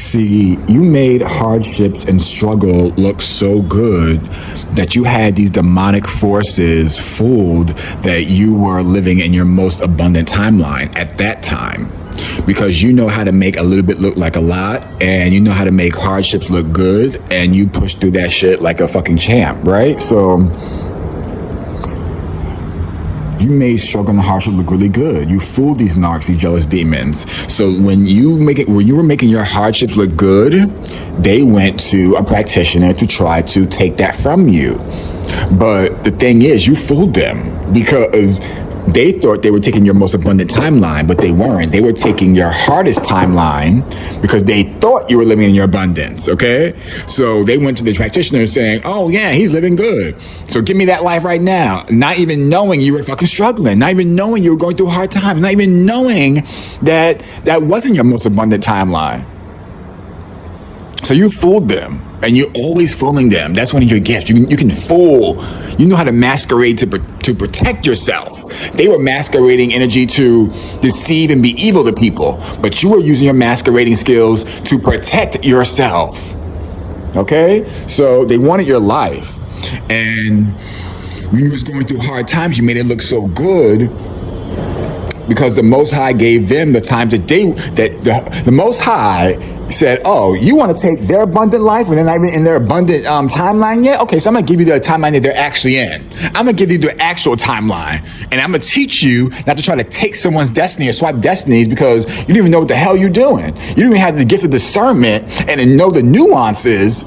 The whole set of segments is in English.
See, you made hardships and struggle look so good that you had these demonic forces fooled that you were living in your most abundant timeline at that time. Because you know how to make a little bit look like a lot, and you know how to make hardships look good, and you push through that shit like a fucking champ, right? So you made struggle and hardship look really good. You fooled these narcs, these jealous demons. So when you were making your hardships look good, they went to a practitioner to try to take that from you. But the thing is, you fooled them because they thought they were taking your most abundant timeline, but they weren't. They were taking your hardest timeline because they thought you were living in your abundance, okay? So they went to the practitioner saying, oh yeah, he's living good. So give me that life right now. Not even knowing you were fucking struggling, not even knowing you were going through hard times, not even knowing that that wasn't your most abundant timeline. So you fooled them, and you're always fooling them. That's one of your gifts. You can fool. You know how to masquerade to protect yourself. They were masquerading energy to deceive and be evil to people, but you were using your masquerading skills to protect yourself. Okay? So they wanted your life. And when you was going through hard times, you made it look so good because the Most High gave them the time that the Most High said, oh, you want to take their abundant life when they're not even in their abundant timeline yet? Okay, so I'm going to give you the timeline that they're actually in. I'm going to give you the actual timeline. And I'm going to teach you not to try to take someone's destiny or swipe destinies because you don't even know what the hell you're doing. You don't even have the gift of discernment and to know the nuances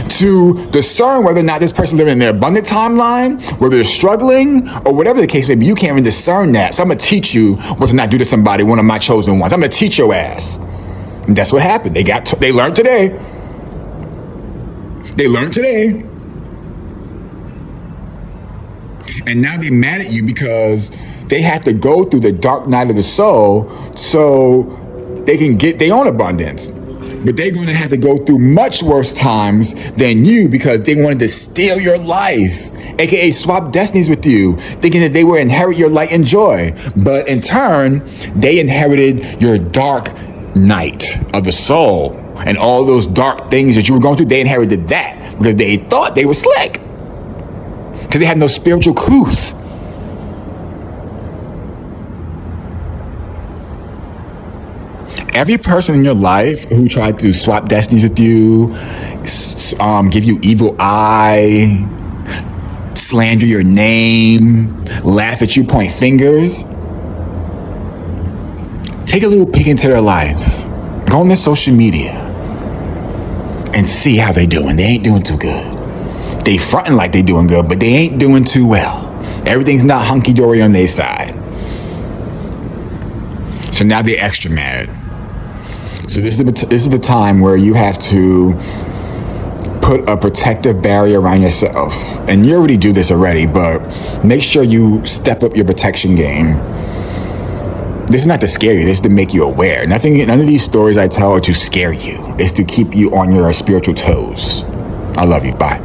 to discern whether or not this person living in their abundant timeline, whether they're struggling, or whatever the case may be. You can't even discern that. So I'm going to teach you what to not do to somebody, one of my chosen ones. I'm going to teach your ass. And that's what happened. They learned today. They learned today. And now they're mad at you because they have to go through the dark night of the soul so they can get their own abundance. But they're going to have to go through much worse times than you because they wanted to steal your life, aka swap destinies with you, thinking that they would inherit your light and joy. But in turn, they inherited your dark night of the soul, and all those dark things that you were going through, they inherited that because they thought they were slick because they had no spiritual couth. Every person in your life who tried to swap destinies with you, give you evil eye, slander your name, laugh at you, point fingers, take a little peek into their life. Go on their social media and see how they doing. They ain't doing too good. They fronting like they doing good, but they ain't doing too well. Everything's not hunky-dory on their side. So now they're extra mad. So this is the time where you have to put a protective barrier around yourself. And you already do this already, but make sure you step up your protection game. This is not to scare you. This is to make you aware. None of these stories I tell are to scare you. It's to keep you on your spiritual toes. I love you. Bye.